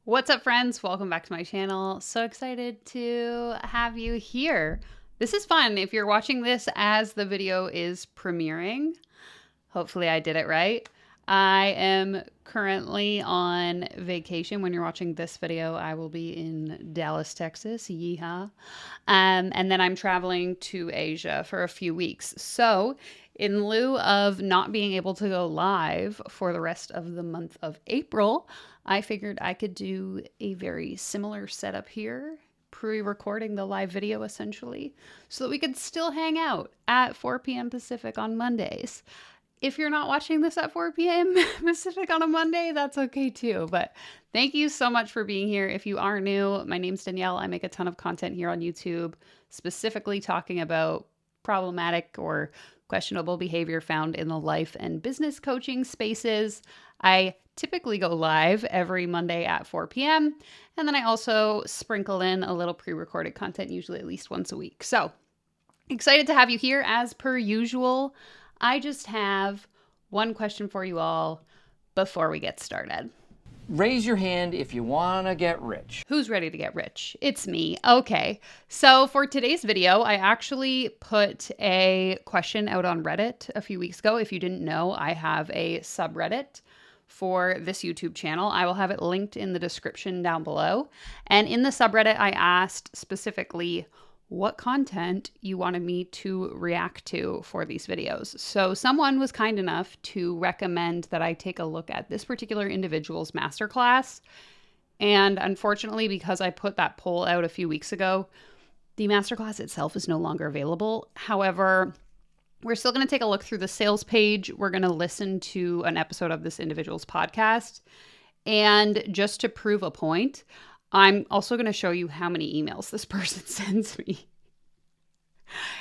What's up, friends? Welcome back to my channel. So excited to have you here. This is fun. If you're watching this as the video is premiering, hopefully I did it right. I am currently on vacation. When you're watching this video, I will be in Dallas, Texas. Yeehaw. And then I'm traveling to Asia for a few weeks. So in lieu of not being able to go live for the rest of the month of April, I figured I could do a very similar setup here, pre-recording the live video essentially, so that we could still hang out at 4 p.m. Pacific on Mondays. If you're not watching this at 4 p.m. Pacific on a Monday, that's okay too. But thank you so much for being here. If you are new, my name's Danielle. I make a ton of content here on YouTube, specifically talking about problematic or questionable behavior found in the life and business coaching spaces. I typically go live every Monday at 4 p.m. And then I also sprinkle in a little pre-recorded content, usually at least once a week. So excited to have you here as per usual. I just have one question for you all before we get started. Raise your hand if you want to get rich. Who's ready to get rich? It's me. Okay. So for today's video, I actually put a question out on Reddit a few weeks ago. If you didn't know, I have a subreddit for this YouTube channel. I will have it linked in the description down below. And in the subreddit, I asked specifically what content you wanted me to react to for these videos. So someone was kind enough to recommend that I take a look at this particular individual's masterclass. And unfortunately, because I put that poll out a few weeks ago, the masterclass itself is no longer available. However, we're still going to take a look through the sales page. We're going to listen to an episode of this individual's podcast. And just to prove a point, I'm also going to show you how many emails this person sends me.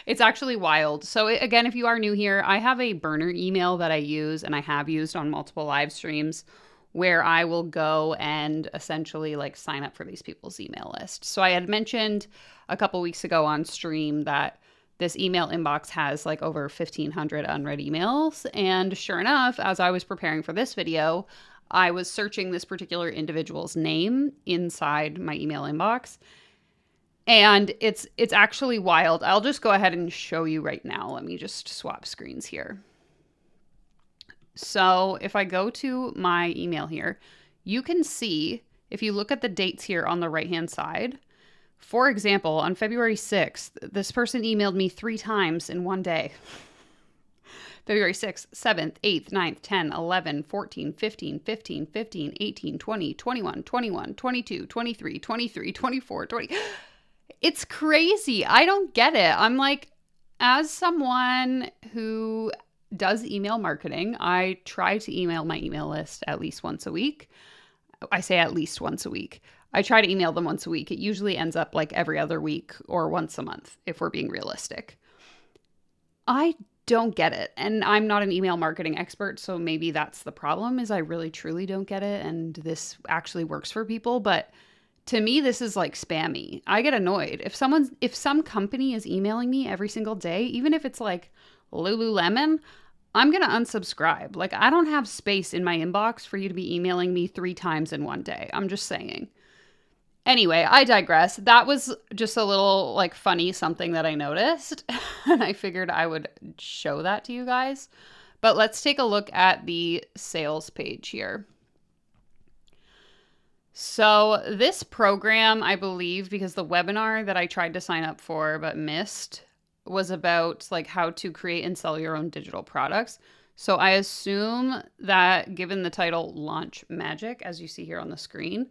It's actually wild. So again, if you are new here, I have a burner email that I use and I have used on multiple live streams where I will go and essentially like sign up for these people's email list. So I had mentioned a couple weeks ago on stream that this email inbox has like over 1,500 unread emails. And sure enough, as I was preparing for this video, I was searching this particular individual's name inside my email inbox. And it's actually wild. I'll just go ahead and show you right now. Let me just swap screens here. So if I go to my email here, you can see, if you look at the dates here on the right-hand side, for example, on February 6th, this person emailed me 3 times in one day. February 6th, 7th, 8th, 9th, 10, 11, 14, 15, 15, 15, 18, 20, 21, 21, 22, 23, 23, 24, 20. It's crazy. I don't get it. I'm like, as someone who does email marketing, I try to email my email list at least once a week. I say at least once a week. I try to email them once a week. It usually ends up like every other week or once a month, if we're being realistic. I don't get it. And I'm not an email marketing expert, so maybe that's the problem, is I really truly don't get it. And this actually works for people. But to me, this is like spammy. I get annoyed. If some company is emailing me every single day, even if it's like Lululemon, I'm going to unsubscribe. Like, I don't have space in my inbox for you to be emailing me 3 times in one day. I'm just saying. Anyway, I digress. That was just a little like funny something that I noticed, and I figured I would show that to you guys. But let's take a look at the sales page here. So this program, I believe, because the webinar that I tried to sign up for but missed was about like how to create and sell your own digital products. So I assume that, given the title Launch Magic, as you see here on the screen,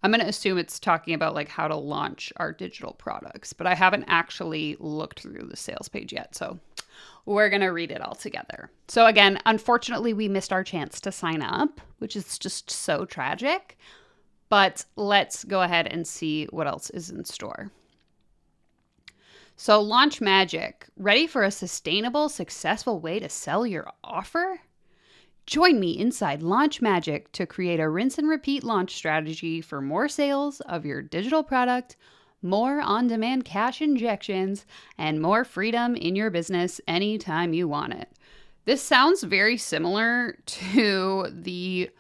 I'm going to assume it's talking about like how to launch our digital products, but I haven't actually looked through the sales page yet. So we're going to read it all together. So again, unfortunately, we missed our chance to sign up, which is just so tragic, but let's go ahead and see what else is in store. So Launch Magic, ready for a sustainable, successful way to sell your offer? Join me inside Launch Magic to create a rinse and repeat launch strategy for more sales of your digital product, more on-demand cash injections, and more freedom in your business anytime you want it. This sounds very similar to the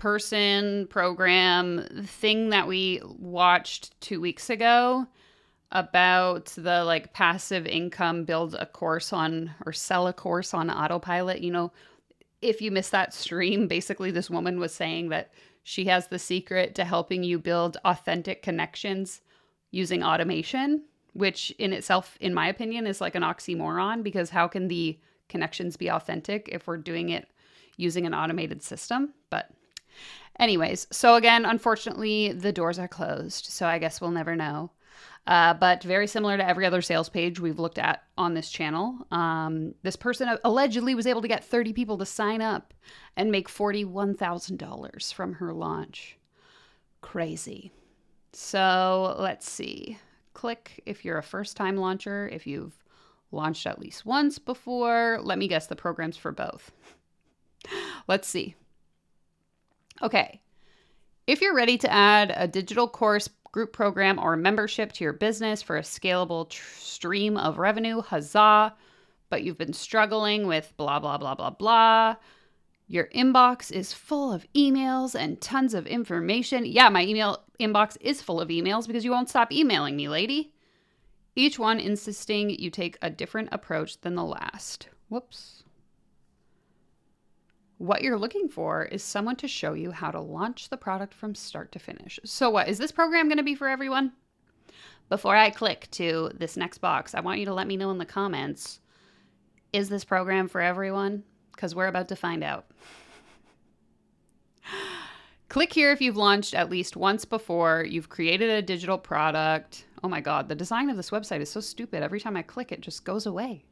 person, program thing that we watched 2 weeks ago about the like passive income, build a course on or sell a course on autopilot. You know, if you missed that stream, basically this woman was saying that she has the secret to helping you build authentic connections using automation, which in itself, in my opinion, is like an oxymoron, because how can the connections be authentic if we're doing it using an automated system? But anyways, so again, unfortunately, the doors are closed, so I guess we'll never know. But very similar to every other sales page we've looked at on this channel, this person allegedly was able to get 30 people to sign up and make $41,000 from her launch. Crazy. So let's see. Click if you're a first-time launcher, if you've launched at least once before. Let me guess, the program's for both. Let's see. Okay. If you're ready to add a digital course, group program, or membership to your business for a scalable stream of revenue, huzzah, but you've been struggling with blah, blah, blah, blah, blah. Your inbox is full of emails and tons of information. Yeah, my email inbox is full of emails because you won't stop emailing me, lady. Each one insisting you take a different approach than the last. Whoops. What you're looking for is someone to show you how to launch the product from start to finish. So what, is this program going to be for everyone? Before I click to this next box, I want you to let me know in the comments, is this program for everyone? Because we're about to find out. Click here if you've launched at least once before, you've created a digital product. Oh my God, the design of this website is so stupid. Every time I click, it just goes away.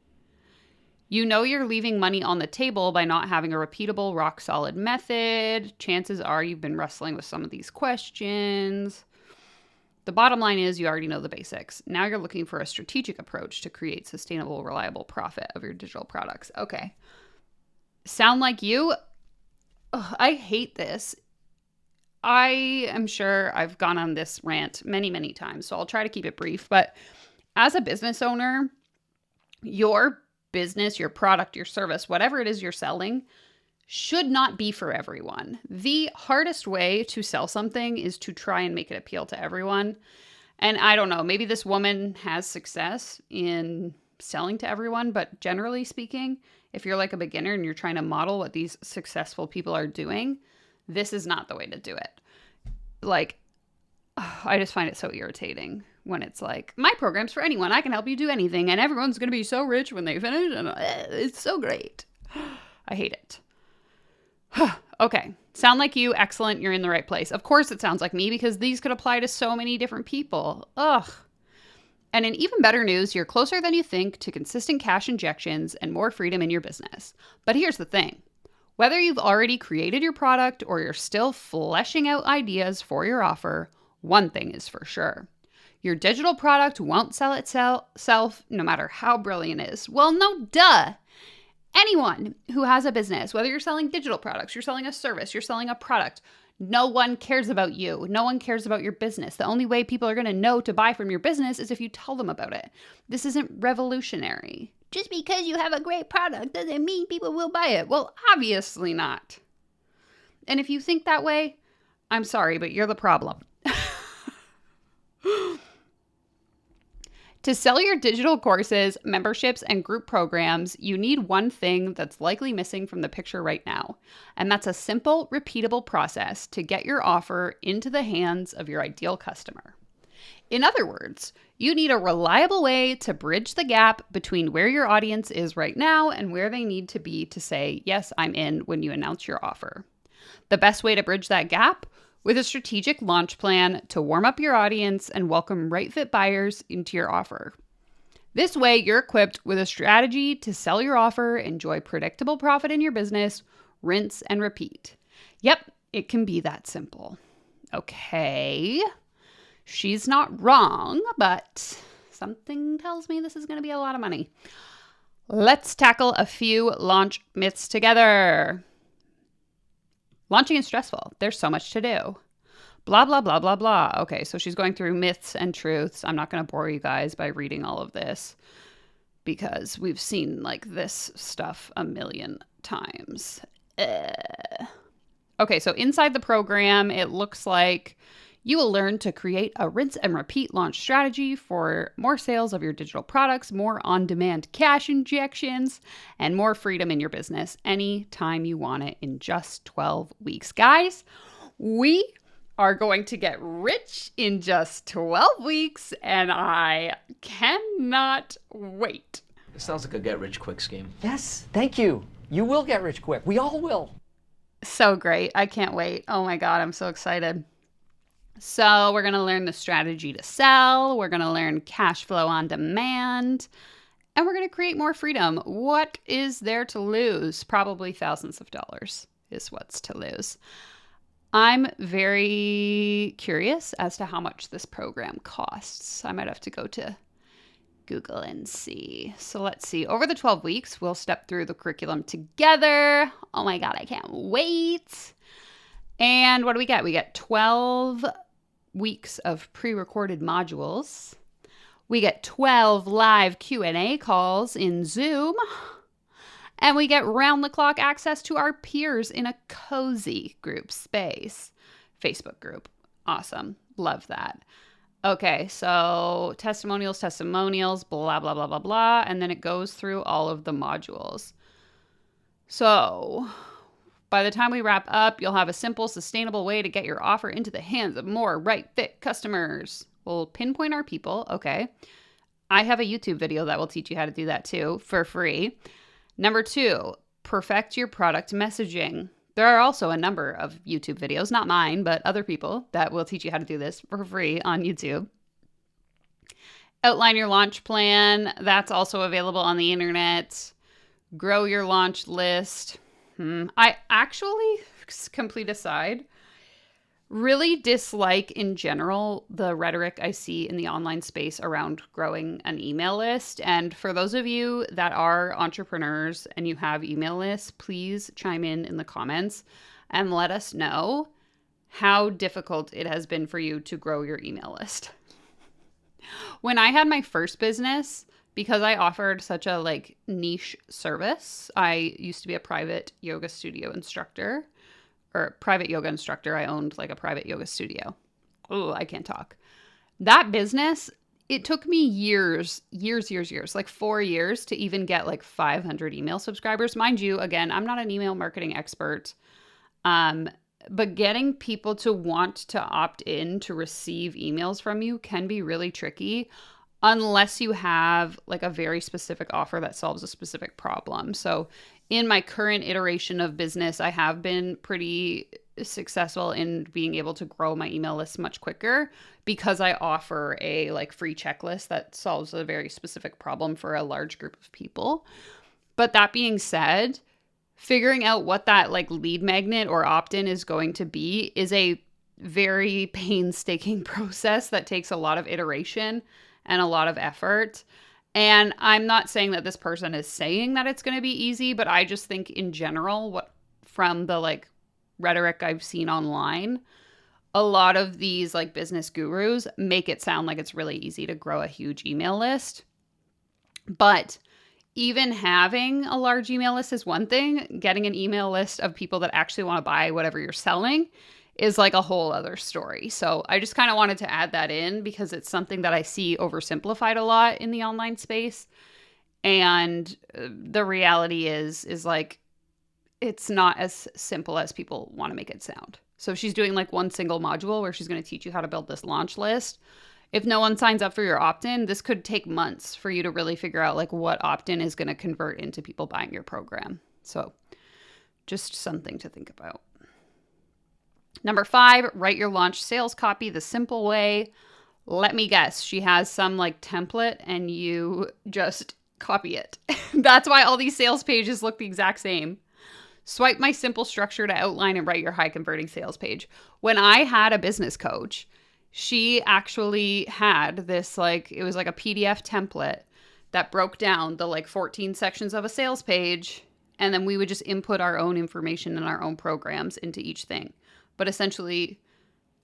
You know you're leaving money on the table by not having a repeatable, rock-solid method. Chances are you've been wrestling with some of these questions. The bottom line is you already know the basics. Now you're looking for a strategic approach to create sustainable, reliable profit of your digital products. Okay. Sound like you? Ugh, I hate this. I am sure I've gone on this rant many, many times, so I'll try to keep it brief. But as a business owner, your business, your product, your service, whatever it is you're selling, should not be for everyone. The hardest way to sell something is to try and make it appeal to everyone. And I don't know, maybe this woman has success in selling to everyone, but generally speaking, if you're like a beginner and you're trying to model what these successful people are doing, this is not the way to do it. Like, I just find it so irritating when it's like, my program's for anyone. I can help you do anything, and everyone's going to be so rich when they finish, and it's so great. I hate it. Okay. Sound like you? Excellent. You're in the right place. Of course it sounds like me, because these could apply to so many different people. Ugh. And in even better news, you're closer than you think to consistent cash injections and more freedom in your business. But here's the thing. Whether you've already created your product or you're still fleshing out ideas for your offer, one thing is for sure. Your digital product won't sell itself no matter how brilliant it is. Well, no, duh. Anyone who has a business, whether you're selling digital products, you're selling a service, you're selling a product, no one cares about you. No one cares about your business. The only way people are going to know to buy from your business is if you tell them about it. This isn't revolutionary. Just because you have a great product doesn't mean people will buy it. Well, obviously not. And if you think that way, I'm sorry, but you're the problem. To sell your digital courses, memberships, and group programs, you need one thing that's likely missing from the picture right now, and that's a simple, repeatable process to get your offer into the hands of your ideal customer. In other words, you need a reliable way to bridge the gap between where your audience is right now and where they need to be to say, yes, I'm in when you announce your offer. The best way to bridge that gap? With a strategic launch plan to warm up your audience and welcome right fit buyers into your offer. This way, you're equipped with a strategy to sell your offer, enjoy predictable profit in your business, rinse and repeat. Yep, it can be that simple. Okay, she's not wrong, but something tells me this is going to be a lot of money. Let's tackle a few launch myths together. Launching is stressful. There's so much to do. Blah, blah, blah, blah, blah. Okay, so she's going through myths and truths. I'm not going to bore you guys by reading all of this because we've seen like this stuff a million times. Okay, so inside the program, it looks like you will learn to create a rinse and repeat launch strategy for more sales of your digital products, more on-demand cash injections, and more freedom in your business anytime you want it in just 12 weeks. Guys, we are going to get rich in just 12 weeks, and I cannot wait. It sounds like a get-rich-quick scheme. Yes, thank you. You will get rich quick. We all will. So great. I can't wait. Oh my God, I'm so excited. So we're going to learn the strategy to sell. We're going to learn cash flow on demand. And we're going to create more freedom. What is there to lose? Probably thousands of dollars is what's to lose. I'm very curious as to how much this program costs. I might have to go to Google and see. So let's see. Over the 12 weeks, we'll step through the curriculum together. Oh my God, I can't wait. And what do we get? We get 12 weeks of pre-recorded modules. We get 12 live Q&A calls in Zoom. And we get round-the-clock access to our peers in a cozy group space. Facebook group. Awesome. Love that. Okay, so testimonials, blah, blah, blah, blah, blah. And then it goes through all of the modules. So by the time we wrap up, you'll have a simple, sustainable way to get your offer into the hands of more right fit customers. We'll pinpoint our people. Okay. I have a YouTube video that will teach you how to do that too for free. Number 2, perfect your product messaging. There are also a number of YouTube videos, not mine, but other people that will teach you how to do this for free on YouTube. Outline your launch plan. That's also available on the internet. Grow your launch list. I actually, complete aside, really dislike in general the rhetoric I see in the online space around growing an email list. And for those of you that are entrepreneurs and you have email lists, please chime in the comments and let us know how difficult it has been for you to grow your email list. When I had my first business, because I offered such a niche service, I used to be a private yoga studio instructor. Or private yoga instructor. I owned a private yoga studio. Oh, I can't talk. That business, it took me years, like 4 years to even get 500 email subscribers. Mind you, again, I'm not an email marketing expert. But getting people to want to opt in to receive emails from you can be really tricky unless you have a very specific offer that solves a specific problem. So in my current iteration of business, I have been pretty successful in being able to grow my email list much quicker because I offer a free checklist that solves a very specific problem for a large group of people. But that being said, figuring out what that lead magnet or opt-in is going to be is a very painstaking process that takes a lot of iteration and a lot of effort. And I'm not saying that this person is saying that it's going to be easy, but I just think in general, from the rhetoric I've seen online, a lot of these business gurus make it sound like it's really easy to grow a huge email list. But even having a large email list is one thing. Getting an email list of people that actually want to buy whatever you're selling is a whole other story. So I just kind of wanted to add that in because it's something that I see oversimplified a lot in the online space. And the reality is it's not as simple as people want to make it sound. So if she's doing one single module where she's going to teach you how to build this launch list, if no one signs up for your opt-in, this could take months for you to really figure out what opt-in is going to convert into people buying your program. So just something to think about. Number 5, write your launch sales copy the simple way. Let me guess, she has some template and you just copy it. That's why all these sales pages look the exact same. Swipe my simple structure to outline and write your high converting sales page. When I had a business coach, she actually had this it was a PDF template that broke down the 14 sections of a sales page. And then we would just input our own information and our own programs into each thing. But essentially,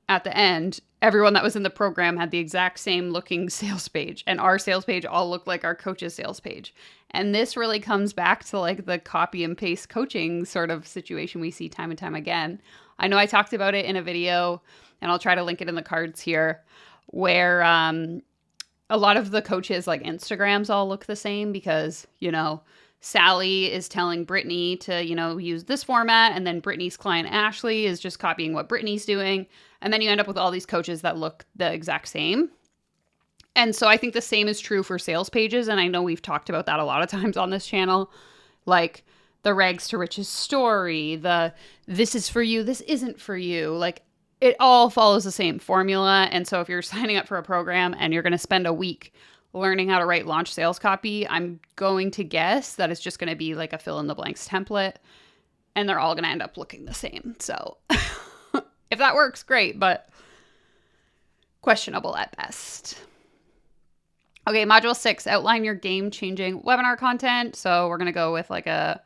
at the end, everyone that was in the program had the exact same looking sales page. And our sales page all looked like our coach's sales page. And this really comes back to the copy and paste coaching sort of situation we see time and time again. I know I talked about it in a video, and I'll try to link it in the cards here, where a lot of the coaches, like Instagrams, all look the same because, you know, Sally is telling Brittany to, you know, use this format, and then Brittany's client Ashley is just copying what Brittany's doing. And then you end up with all these coaches that look the exact same. And so I think the same is true for sales pages. And I know we've talked about that a lot of times on this channel, like the rags to riches story, the this is for you, this isn't for you. Like it all follows the same formula. And so if you're signing up for a program and you're going to spend a week learning how to write launch sales copy, I'm going to guess that it's just going to be like a fill in the blanks template, and they're all going to end up looking the same. So if that works, great, but questionable at best. Okay, module 6, outline your game-changing webinar content. So we're going to go with like a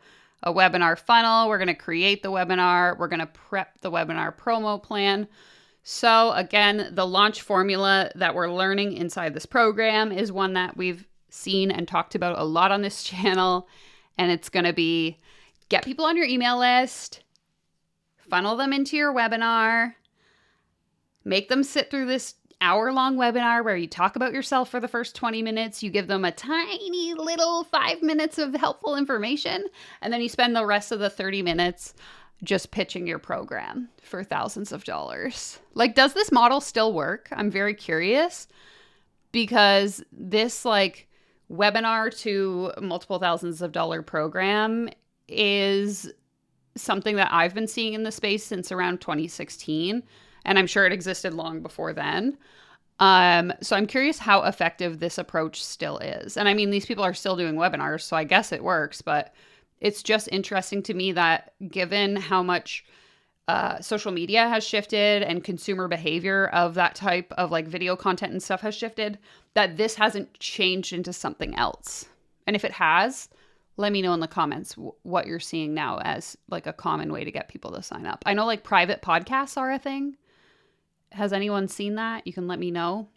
webinar funnel. We're going to create the webinar. We're going to prep the webinar promo plan. So again, the launch formula that we're learning inside this program is one that we've seen and talked about a lot on this channel. And it's going to be get people on your email list, funnel them into your webinar, make them sit through this hour-long webinar where you talk about yourself for the first 20 minutes. You give them a tiny little 5 minutes of helpful information, and then you spend the rest of the 30 minutes just pitching your program for thousands of dollars. Like, does this model still work? I'm very curious, because this like webinar to multiple thousands of dollar program is something that I've been seeing in the space since around 2016. And I'm sure it existed long before then. So I'm curious how effective this approach still is. And I mean, these people are still doing webinars, so I guess it works. But it's just interesting to me that given how much social media has shifted and consumer behavior of that type of like video content and stuff has shifted, that this hasn't changed into something else. And if it has, let me know in the comments what you're seeing now as like a common way to get people to sign up. I know like private podcasts are a thing. Has anyone seen that? You can let me know.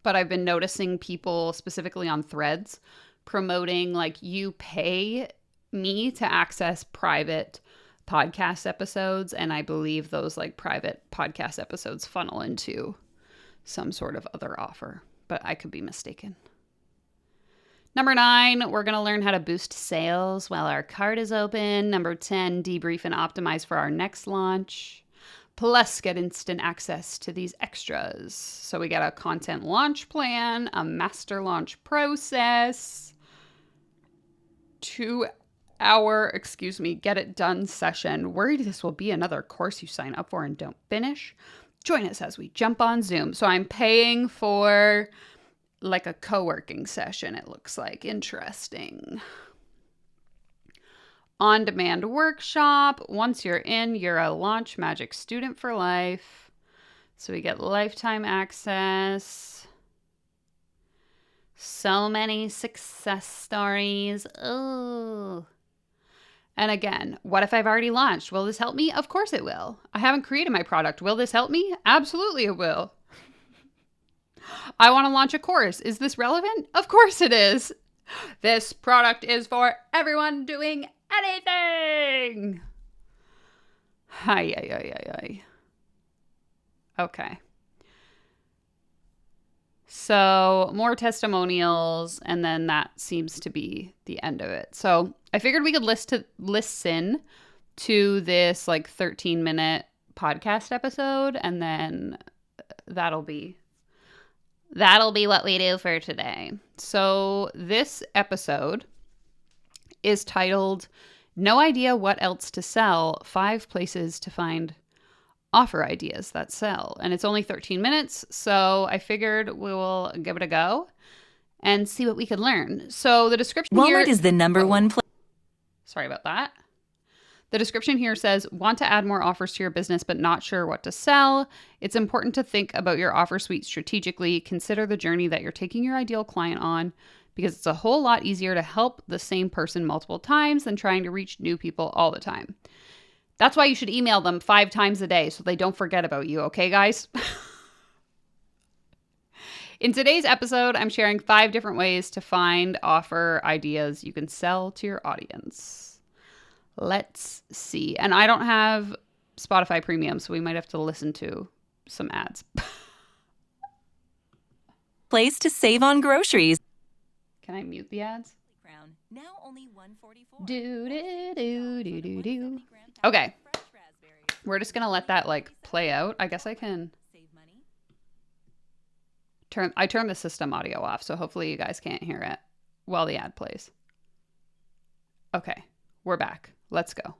But I've been noticing people specifically on Threads promoting like, you pay me to access private podcast episodes. And I believe those like private podcast episodes funnel into some sort of other offer, but I could be mistaken. Number 9, we're going to learn how to boost sales while our cart is open. Number 10, debrief and optimize for our next launch. Plus, get instant access to these extras. So we get a content launch plan, a master launch process, 2-hour, get it done session. Worried this will be another course you sign up for and don't finish? Join us as we jump on Zoom. So I'm paying for like a co-working session, it looks like. Interesting. On-demand workshop. Once you're in, you're a Launch Magic student for life. So we get lifetime access. So many success stories. Oh. And again, what if I've already launched? Will this help me? Of course it will. I haven't created my product. Will this help me? Absolutely it will. I want to launch a course. Is this relevant? Of course it is. This product is for everyone doing anything. Hi. Okay. So more testimonials, and then that seems to be the end of it. So I figured we could listen to this like 13-minute podcast episode, and then that'll be what we do for today. So this episode is titled No Idea What Else to Sell, 5 Places to Find Offer Ideas That Sell. And it's only 13 minutes, so I figured we will give it a go and see what we can learn. So the description here... Walmart is the number one place. Sorry about that. The description here says, want to add more offers to your business but not sure what to sell? It's important to think about your offer suite strategically. Consider the journey that you're taking your ideal client on, because it's a whole lot easier to help the same person multiple times than trying to reach new people all the time. That's why you should email them 5 times a day so they don't forget about you, okay, guys? In today's episode, I'm sharing 5 different ways to find offer ideas you can sell to your audience. Let's see. And I don't have Spotify Premium, so we might have to listen to some ads. Place to save on groceries. Can I mute the ads? Now only $1.44. Do. Okay. We're just going to let that like play out. I guess I can I turned the system audio off, so hopefully you guys can't hear it while the ad plays. Okay, we're back. Let's go.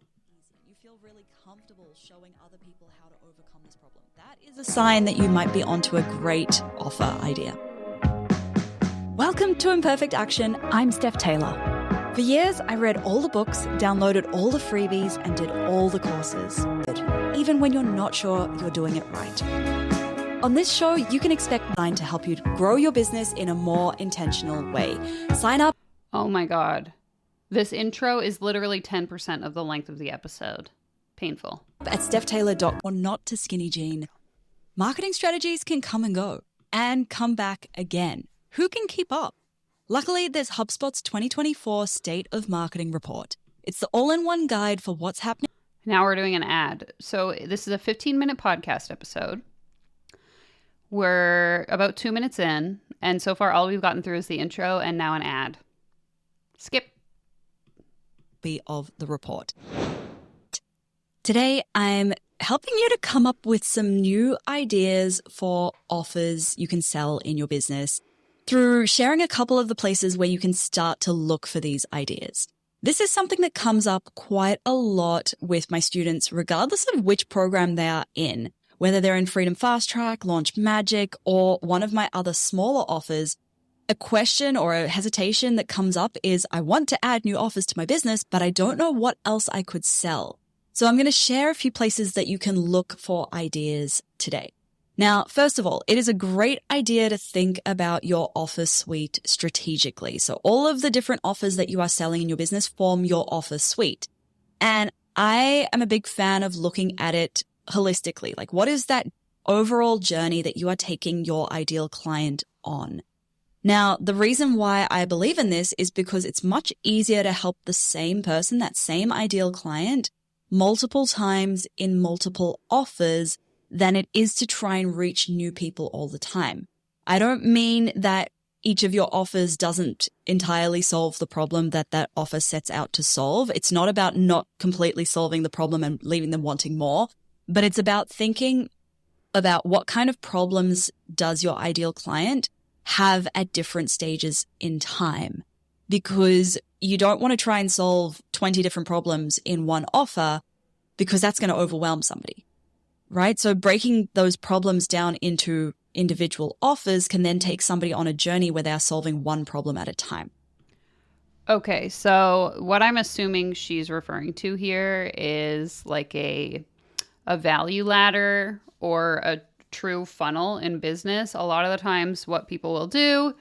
You feel really comfortable showing other people how to overcome this problem. That is a sign that you might be onto a great offer idea. Welcome to Imperfect Action. I'm Steph Taylor. For years, I read all the books, downloaded all the freebies, and did all the courses. But even when you're not sure you're doing it right. On this show, you can expect mine to help you grow your business in a more intentional way. Sign up. Oh my God. This intro is literally 10% of the length of the episode. Painful. At stephtaylor.com or not to skinny jean. Marketing strategies can come and go and come back again. Who can keep up? Luckily, there's HubSpot's 2024 State of Marketing Report. It's the all-in-one guide for what's happening. Now we're doing an ad. So this is a 15-minute podcast episode. We're about 2 minutes in, and so far all we've gotten through is the intro and now an ad. Skip. Of the report. Today, I'm helping you to come up with some new ideas for offers you can sell in your business through sharing a couple of the places where you can start to look for these ideas. This is something that comes up quite a lot with my students, regardless of which program they are in. Whether they're in Freedom Fast Track, Launch Magic, or one of my other smaller offers, a question or a hesitation that comes up is, I want to add new offers to my business, but I don't know what else I could sell. So I'm going to share a few places that you can look for ideas today. Now, first of all, it is a great idea to think about your offer suite strategically. So all of the different offers that you are selling in your business form your offer suite. And I am a big fan of looking at it holistically. Like, what is that overall journey that you are taking your ideal client on? Now, the reason why I believe in this is because it's much easier to help the same person, that same ideal client, multiple times in multiple offers than it is to try and reach new people all the time. I don't mean that each of your offers doesn't entirely solve the problem that that offer sets out to solve. It's not about not completely solving the problem and leaving them wanting more. But it's about thinking about what kind of problems does your ideal client have at different stages in time, because you don't want to try and solve 20 different problems in one offer because that's going to overwhelm somebody, right? So breaking those problems down into individual offers can then take somebody on a journey where they are solving one problem at a time. Okay, so what I'm assuming she's referring to here is like a value ladder or a true funnel in business. A lot of the times what people will do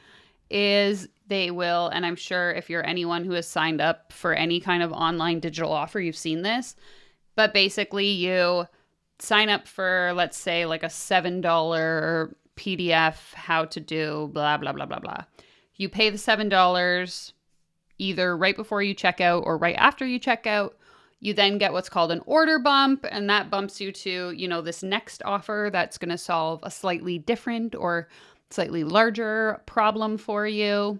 is they will, and I'm sure if you're anyone who has signed up for any kind of online digital offer, you've seen this, but basically you sign up for, let's say, like a $7 PDF, how to do blah, blah, blah, blah, blah. You pay the $7 either right before you check out or right after you check out. You then get what's called an order bump, and that bumps you to, this next offer that's going to solve a slightly different or slightly larger problem for you.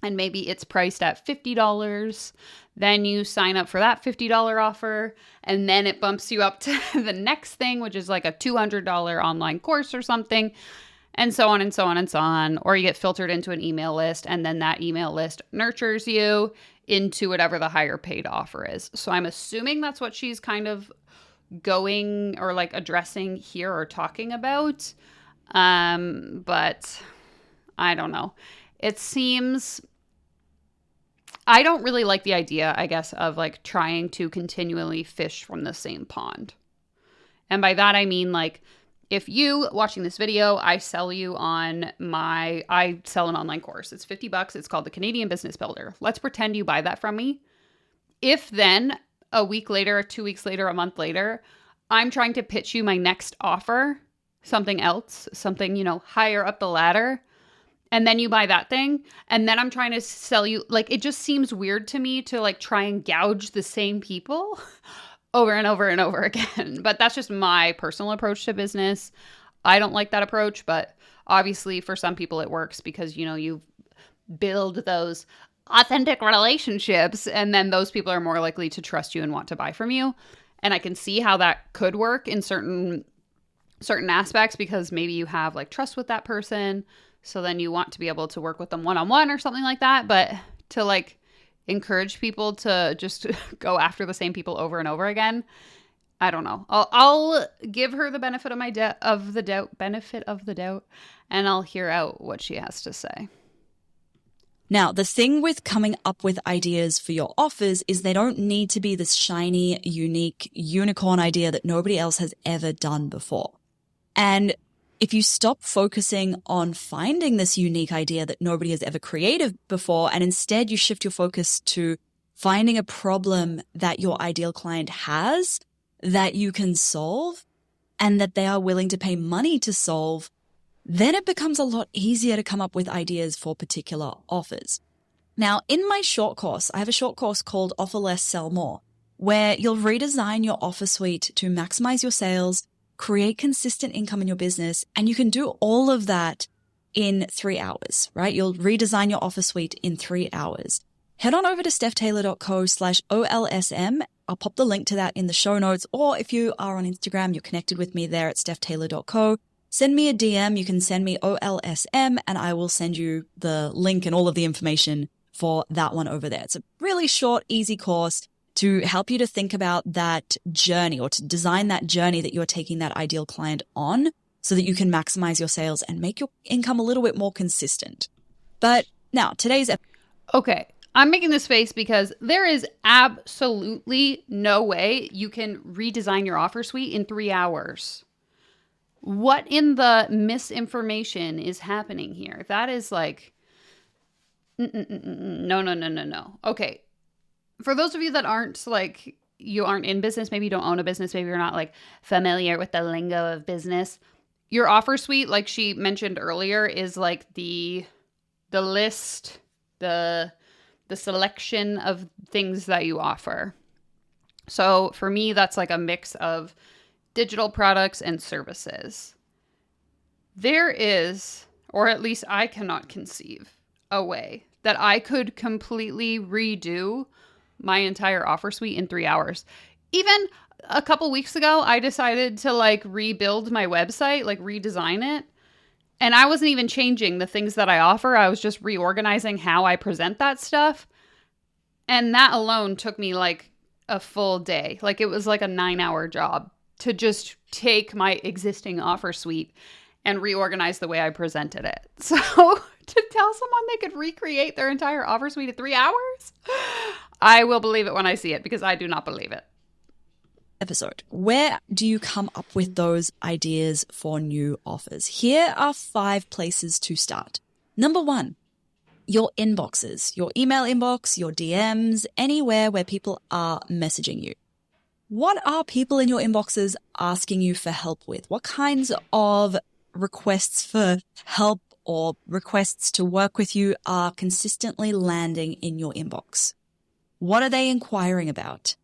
And maybe it's priced at $50. Then you sign up for that $50 offer, and then it bumps you up to the next thing, which is like a $200 online course or something, and so on and so on and so on. Or you get filtered into an email list, and then that email list nurtures you into whatever the higher paid offer is. So I'm assuming that's what she's kind of going or like addressing here or talking about. But I don't know. It seems, I don't really like the idea, I guess, of like trying to continually fish from the same pond. And by that, I mean like, if you watching this video, I sell an online course. It's $50. It's called the Canadian Business Builder. Let's pretend you buy that from me. If then a week later, 2 weeks later, a month later, I'm trying to pitch you my next offer, something else, something, higher up the ladder, and then you buy that thing, and then I'm trying to sell you, like, it just seems weird to me to like try and gouge the same people over and over and over again. But that's just my personal approach to business. I don't like that approach, but obviously for some people it works because, you build those authentic relationships and then those people are more likely to trust you and want to buy from you. And I can see how that could work in certain aspects because maybe you have like trust with that person. So then you want to be able to work with them one-on-one or something like that. But to like encourage people to just go after the same people over and over again, I don't know. I'll give her the benefit of the doubt, and I'll hear out what she has to say. Now, the thing with coming up with ideas for your offers is they don't need to be this shiny, unique unicorn idea that nobody else has ever done before. And if you stop focusing on finding this unique idea that nobody has ever created before, and instead you shift your focus to finding a problem that your ideal client has that you can solve and that they are willing to pay money to solve, then it becomes a lot easier to come up with ideas for particular offers. Now, in my short course, I have a short course called Offer Less, Sell More, where you'll redesign your offer suite to maximize your sales, create consistent income in your business, and you can do all of that in 3 hours, right? You'll redesign your offer suite in 3 hours. Head on over to stephtaylor.co/OLSM. I'll pop the link to that in the show notes, or if you are on Instagram, you're connected with me there at stephtaylor.co. Send me a DM. You can send me OLSM and I will send you the link and all of the information for that one over there. It's a really short, easy course to help you to think about that journey or to design that journey that you're taking that ideal client on so that you can maximize your sales and make your income a little bit more consistent. But now, today's episode. Okay, I'm making this face because there is absolutely no way you can redesign your offer suite in 3 hours. What in the misinformation is happening here? That is like, no. Okay. For those of you that aren't like, you aren't in business, maybe you don't own a business, maybe you're not like familiar with the lingo of business. Your offer suite, like she mentioned earlier, is like the list, the selection of things that you offer. So for me, that's like a mix of digital products and services. There is, or at least I cannot conceive, a way that I could completely redo my entire offer suite in 3 hours. Even a couple weeks ago, I decided to like rebuild my website, like redesign it. And I wasn't even changing the things that I offer. I was just reorganizing how I present that stuff. And that alone took me like a full day. Like it was like a 9-hour job to just take my existing offer suite and reorganize the way I presented it. So to tell someone they could recreate their entire offer suite in 3 hours, I will believe it when I see it because I do not believe it. Episode. Where do you come up with those ideas for new offers? Here are 5 places to start. Number 1, your inboxes, your email inbox, your DMs, anywhere where people are messaging you. What are people in your inboxes asking you for help with? What kinds of requests for help or requests to work with you are consistently landing in your inbox? What are they inquiring about?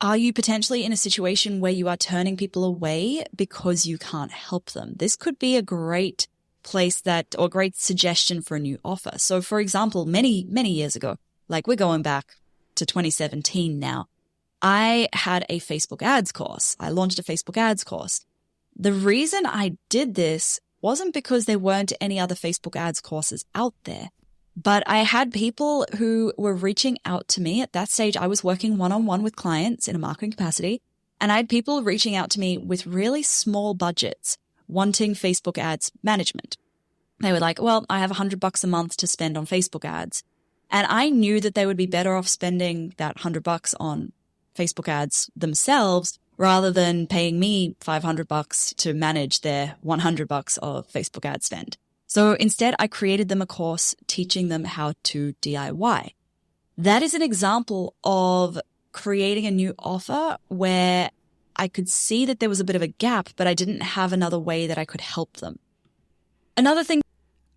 Are you potentially in a situation where you are turning people away because you can't help them? This could be a great place or great suggestion for a new offer. So for example, many, many years ago, like we're going back to 2017 now, I had a Facebook ads course. I launched a Facebook ads course. The reason I did this wasn't because there weren't any other Facebook ads courses out there, but I had people who were reaching out to me. At that stage, I was working one-on-one with clients in a marketing capacity, and I had people reaching out to me with really small budgets wanting Facebook ads management. They were like, well, I have $100 a month to spend on Facebook ads. And I knew that they would be better off spending that $100 on Facebook ads themselves rather than paying me $500 to manage their $100 of Facebook ad spend. So instead, I created them a course teaching them how to DIY. That is an example of creating a new offer where I could see that there was a bit of a gap, but I didn't have another way that I could help them. Another thing.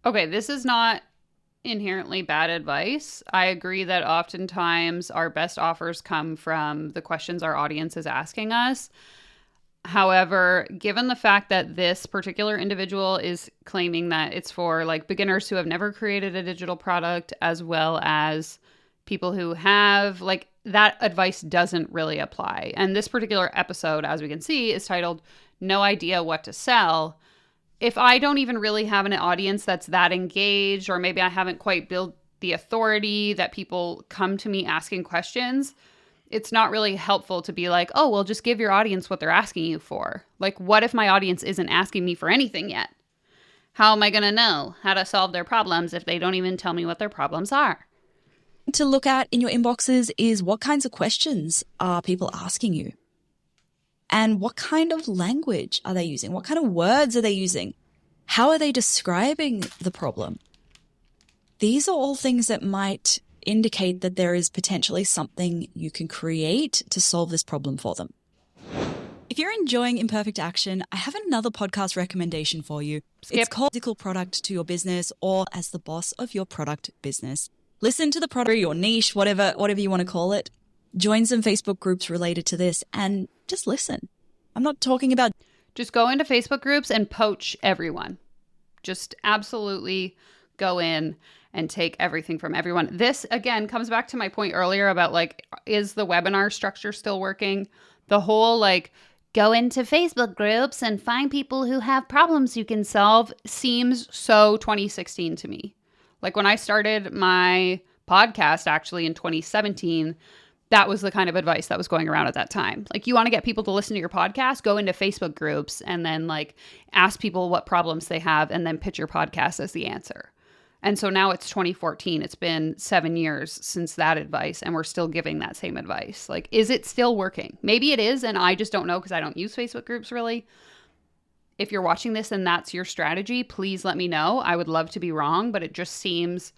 Okay, this is not inherently bad advice. I agree that oftentimes our best offers come from the questions our audience is asking us. However, given the fact that this particular individual is claiming that it's for like beginners who have never created a digital product, as well as people who have, like, that advice doesn't really apply. And this particular episode, as we can see, is titled No Idea What to Sell. If I don't even really have an audience that's that engaged, or maybe I haven't quite built the authority that people come to me asking questions, it's not really helpful to be like, oh, well, just give your audience what they're asking you for. Like, what if my audience isn't asking me for anything yet? How am I going to know how to solve their problems if they don't even tell me what their problems are? To look at in your inboxes is what kinds of questions are people asking you? And what kind of language are they using? What kind of words are they using? How are they describing the problem? These are all things that might indicate that there is potentially something you can create to solve this problem for them. If you're enjoying Imperfect Action, I have another podcast recommendation for you. It's called Physical Product to Your Business, or As the Boss of Your Product Business. Listen to the product, your niche, whatever you want to call it. Join some Facebook groups related to this and just listen. I'm not talking about... Just go into Facebook groups and poach everyone. Just absolutely go in and take everything from everyone. This, again, comes back to my point earlier about, like, is the webinar structure still working? The whole, like, go into Facebook groups and find people who have problems you can solve seems so 2016 to me. Like, when I started my podcast, actually, in 2017, that was the kind of advice that was going around at that time. Like, you want to get people to listen to your podcast, go into Facebook groups and then, like, ask people what problems they have and then pitch your podcast as the answer. And so now it's 2014. It's been 7 years since that advice, and we're still giving that same advice. Like, is it still working? Maybe it is, and I just don't know because I don't use Facebook groups really. If you're watching this and that's your strategy, please let me know. I would love to be wrong, but it just seems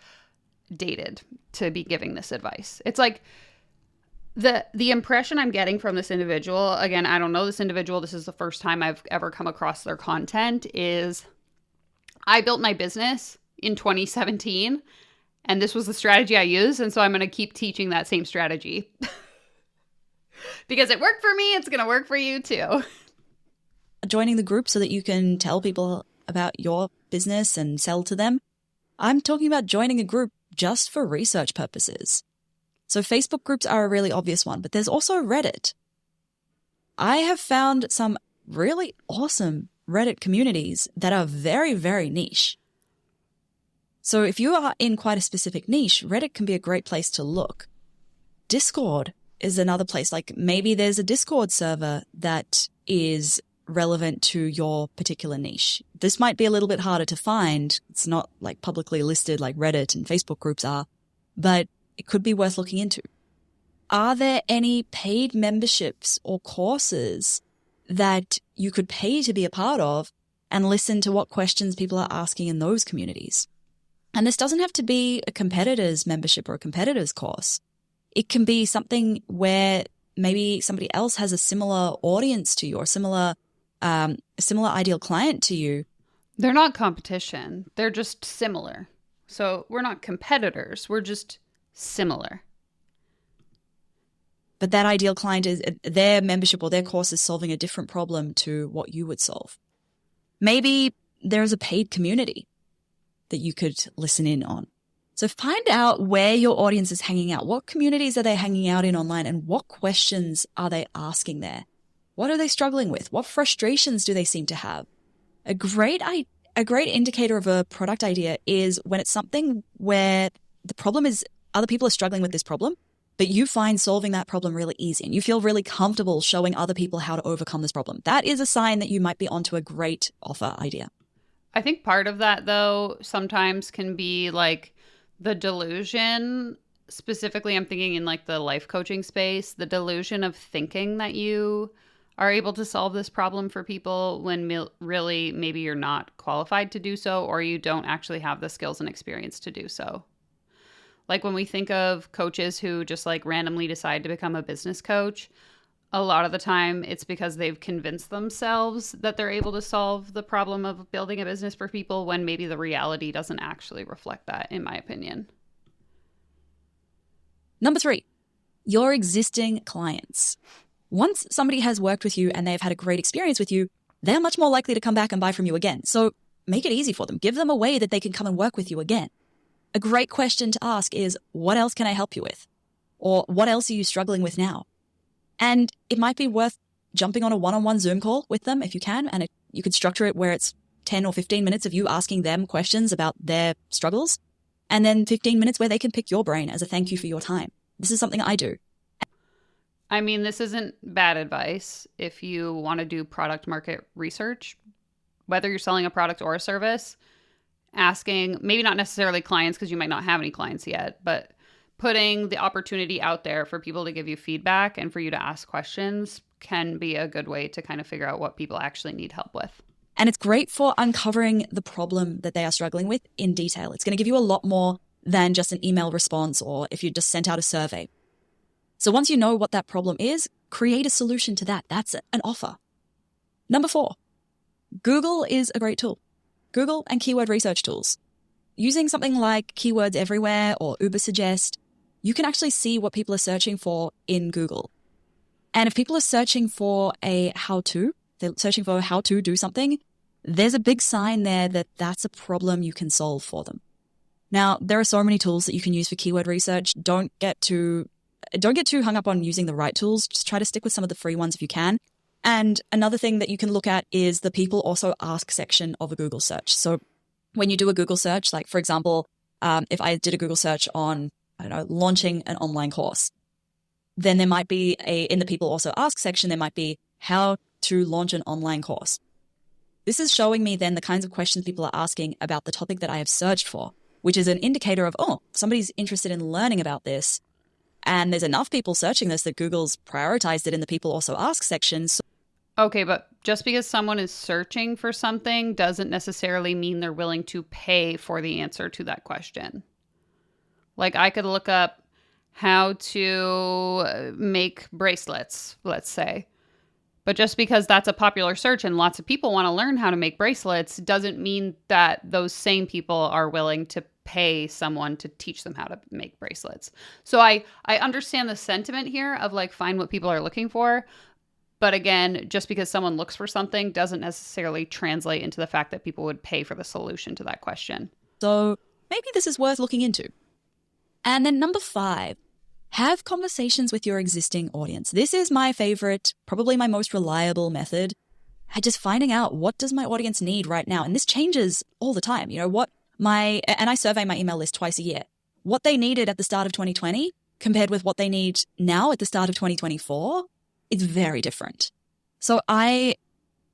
dated to be giving this advice. It's like the impression I'm getting from this individual, again, I don't know this individual. This is the first time I've ever come across their content, is I built my business in 2017, and this was the strategy I used, and so I'm going to keep teaching that same strategy. Because it worked for me, it's going to work for you too. Joining the group so that you can tell people about your business and sell to them. I'm talking about joining a group just for research purposes. So Facebook groups are a really obvious one, but there's also Reddit. I have found some really awesome Reddit communities that are very, very niche. So if you are in quite a specific niche, Reddit can be a great place to look. Discord is another place. Like, maybe there's a Discord server that is relevant to your particular niche. This might be a little bit harder to find. It's not like publicly listed like Reddit and Facebook groups are, but it could be worth looking into. Are there any paid memberships or courses that you could pay to be a part of and listen to what questions people are asking in those communities? And this doesn't have to be a competitor's membership or a competitor's course. It can be something where maybe somebody else has a similar audience to you, or similar ideal client to you. They're not competition. They're just similar. So we're not competitors. We're just similar. But that ideal client is their membership or their course is solving a different problem to what you would solve. Maybe there's a paid community that you could listen in on. So find out where your audience is hanging out. What communities are they hanging out in online, and what questions are they asking there? What are they struggling with? What frustrations do they seem to have? A great indicator of a product idea is when it's something where the problem is other people are struggling with this problem, but you find solving that problem really easy and you feel really comfortable showing other people how to overcome this problem. That is a sign that you might be onto a great offer idea. I think part of that, though, sometimes can be like the delusion. Specifically, I'm thinking in like the life coaching space, the delusion of thinking that you are able to solve this problem for people when really maybe you're not qualified to do so, or you don't actually have the skills and experience to do so. Like when we think of coaches who just like randomly decide to become a business coach, a lot of the time it's because they've convinced themselves that they're able to solve the problem of building a business for people when maybe the reality doesn't actually reflect that, in my opinion. Number 3, your existing clients. Once somebody has worked with you and they've had a great experience with you, they're much more likely to come back and buy from you again. So make it easy for them. Give them a way that they can come and work with you again. A great question to ask is, what else can I help you with? Or what else are you struggling with now? And it might be worth jumping on a one-on-one Zoom call with them if you can. And you could structure it where it's 10 or 15 minutes of you asking them questions about their struggles, and then 15 minutes where they can pick your brain as a thank you for your time. This is something I do. I mean, this isn't bad advice if you want to do product market research, whether you're selling a product or a service, asking, maybe not necessarily clients because you might not have any clients yet, but putting the opportunity out there for people to give you feedback and for you to ask questions can be a good way to kind of figure out what people actually need help with. And it's great for uncovering the problem that they are struggling with in detail. It's going to give you a lot more than just an email response or if you just sent out a survey. So once you know what that problem is, create a solution to that. That's an offer. Number 4, Google is a great tool. Google and keyword research tools. Using something like Keywords Everywhere or Ubersuggest, you can actually see what people are searching for in Google. And if people are searching for a how-to, they're searching for how to do something, there's a big sign there that that's a problem you can solve for them. Now, there are so many tools that you can use for keyword research. Don't get too hung up on using the right tools. Just try to stick with some of the free ones if you can. And another thing that you can look at is the people also ask section of a Google search. So when you do a Google search, like for example, if I did a Google search on, launching an online course, then there might be in the people also ask section, there might be how to launch an online course. This is showing me then the kinds of questions people are asking about the topic that I have searched for, which is an indicator of, somebody's interested in learning about this. And there's enough people searching this that Google's prioritized it in the people also ask section. Okay, but just because someone is searching for something doesn't necessarily mean they're willing to pay for the answer to that question. Like I could look up how to make bracelets, let's say. But just because that's a popular search and lots of people want to learn how to make bracelets doesn't mean that those same people are willing to pay someone to teach them how to make bracelets. So I understand the sentiment here of like, find what people are looking for. But again, just because someone looks for something doesn't necessarily translate into the fact that people would pay for the solution to that question. So maybe this is worth looking into. And then number 5, have conversations with your existing audience. This is my favorite, probably my most reliable method at just finding out what does my audience need right now. And this changes all the time. And I survey my email list twice a year. What they needed at the start of 2020 compared with what they need now at the start of 2024, it's very different. So I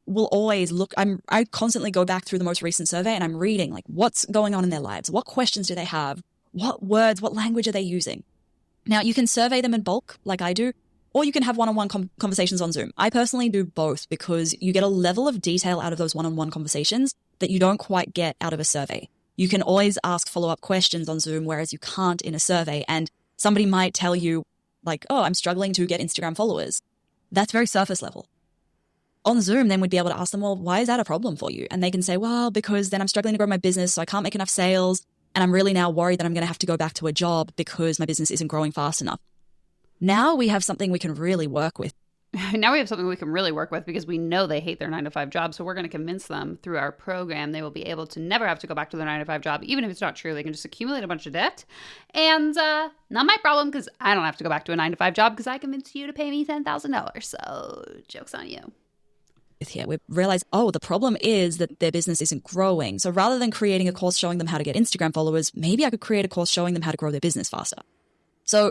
will always look, I constantly go back through the most recent survey and I'm reading like what's going on in their lives. What questions do they have? What words, what language are they using? Now you can survey them in bulk like I do, or you can have one-on-one conversations on Zoom. I personally do both because you get a level of detail out of those one-on-one conversations that you don't quite get out of a survey. You can always ask follow-up questions on Zoom, whereas you can't in a survey. And somebody might tell you like, I'm struggling to get Instagram followers. That's very surface level. On Zoom, then we'd be able to ask them, well, why is that a problem for you? And they can say, well, because then I'm struggling to grow my business, so I can't make enough sales. And I'm really now worried that I'm going to have to go back to a job because my business isn't growing fast enough. Now we have something we can really work with. Now we have something we can really work with because we know they hate their 9-to-5 job. So we're going to convince them through our program they will be able to never have to go back to their 9-to-5 job. Even if it's not true, they can just accumulate a bunch of debt. And not my problem because I don't have to go back to a 9-to-5 job because I convinced you to pay me $10,000. So joke's on you. Here we realize, the problem is that their business isn't growing. So rather than creating a course showing them how to get Instagram followers, maybe I could create a course showing them how to grow their business faster. So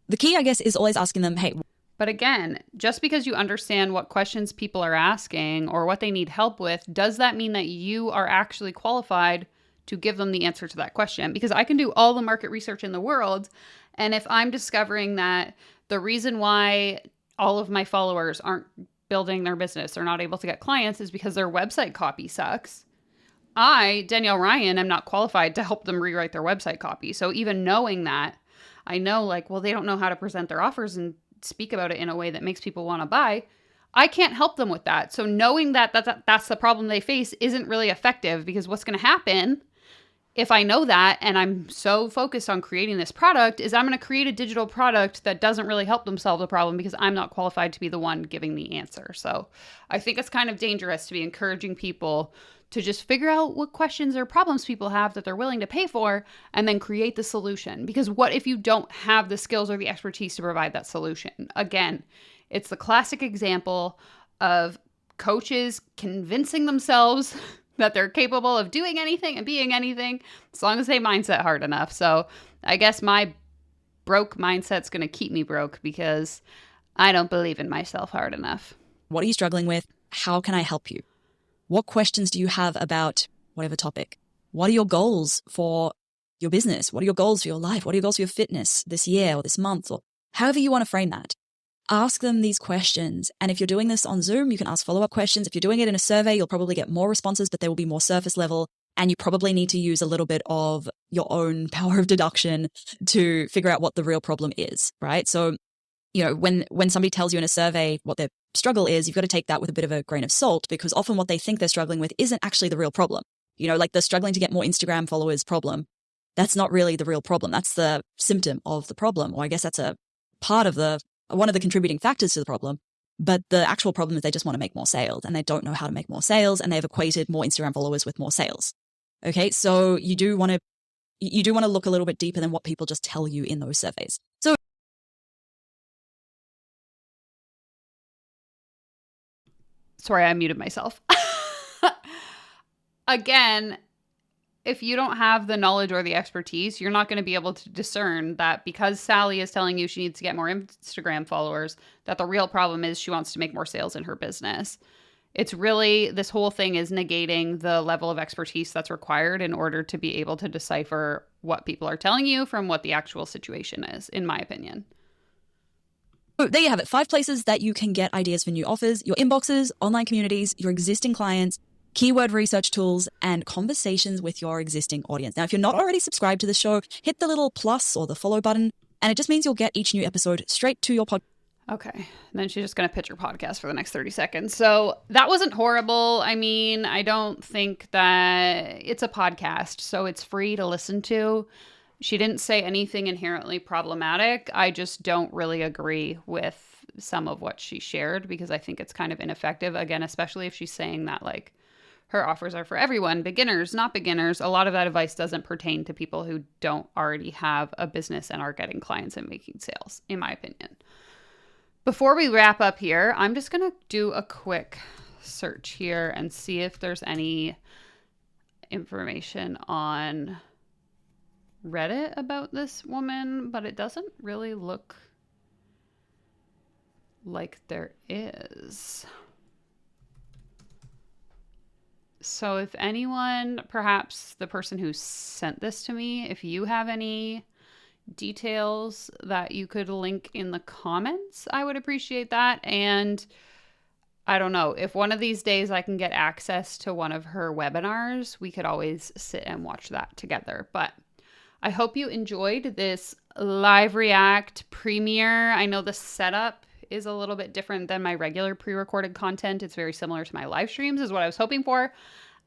the key, I guess, is always asking them, hey. But again, just because you understand what questions people are asking or what they need help with, does that mean that you are actually qualified to give them the answer to that question? Because I can do all the market research in the world. And if I'm discovering that the reason why all of my followers aren't building their business or not able to get clients is because their website copy sucks, I, Danielle Ryan, am not qualified to help them rewrite their website copy. So even knowing that, I know they don't know how to present their offers and speak about it in a way that makes people want to buy, I can't help them with that. So knowing that that's the problem they face isn't really effective, because what's going to happen if I know that and I'm so focused on creating this product is I'm going to create a digital product that doesn't really help them solve the problem because I'm not qualified to be the one giving the answer. So I think it's kind of dangerous to be encouraging people to just figure out what questions or problems people have that they're willing to pay for and then create the solution. Because what if you don't have the skills or the expertise to provide that solution? Again, it's the classic example of coaches convincing themselves that they're capable of doing anything and being anything as long as they mindset hard enough. So I guess my broke mindset's going to keep me broke because I don't believe in myself hard enough. What are you struggling with? How can I help you? What questions do you have about whatever topic? What are your goals for your business? What are your goals for your life? What are your goals for your fitness this year or this month, or however you want to frame that? Ask them these questions. And if you're doing this on Zoom, you can ask follow-up questions. If you're doing it in a survey, you'll probably get more responses, but they will be more surface level. And you probably need to use a little bit of your own power of deduction to figure out what the real problem is, right? So, when somebody tells you in a survey what their struggle is, you've got to take that with a bit of a grain of salt, because often what they think they're struggling with isn't actually the real problem. Like the struggling to get more Instagram followers problem. That's not really the real problem. That's the symptom of the problem. Or I guess that's a part of one of the contributing factors to the problem. But the actual problem is they just want to make more sales, and they don't know how to make more sales, and they've equated more Instagram followers with more sales. Okay. So you do want to look a little bit deeper than what people just tell you in those surveys. So sorry, I muted myself. Again, if you don't have the knowledge or the expertise, you're not going to be able to discern that because Sally is telling you she needs to get more Instagram followers, that the real problem is she wants to make more sales in her business. It's really, this whole thing is negating the level of expertise that's required in order to be able to decipher what people are telling you from what the actual situation is, in my opinion. So there you have it. 5 places that you can get ideas for new offers: your inboxes, online communities, your existing clients, keyword research tools, and conversations with your existing audience. Now, if you're not already subscribed to the show, hit the little plus or the follow button, and it just means you'll get each new episode straight to your podcast. Okay. And then she's just going to pitch her podcast for the next 30 seconds. So that wasn't horrible. I mean, I don't think that it's a podcast, so it's free to listen to. She didn't say anything inherently problematic. I just don't really agree with some of what she shared because I think it's kind of ineffective. Again, especially if she's saying that like her offers are for everyone, beginners, not beginners. A lot of that advice doesn't pertain to people who don't already have a business and are getting clients and making sales, in my opinion. Before we wrap up here, I'm just going to do a quick search here and see if there's any information on Reddit about this woman, but it doesn't really look like there is. So if anyone, perhaps the person who sent this to me, if you have any details that you could link in the comments, I would appreciate that. And I don't know, if one of these days I can get access to one of her webinars, we could always sit and watch that together. But I hope you enjoyed this live react premiere. I know the setup is a little bit different than my regular pre-recorded content. It's very similar to my live streams is what I was hoping for.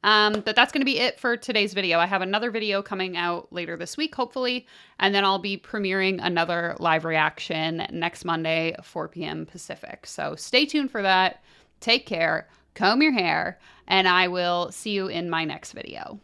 But that's going to be it for today's video. I have another video coming out later this week, hopefully, and then I'll be premiering another live reaction next Monday, 4 p.m. Pacific. So stay tuned for that. Take care, comb your hair, and I will see you in my next video.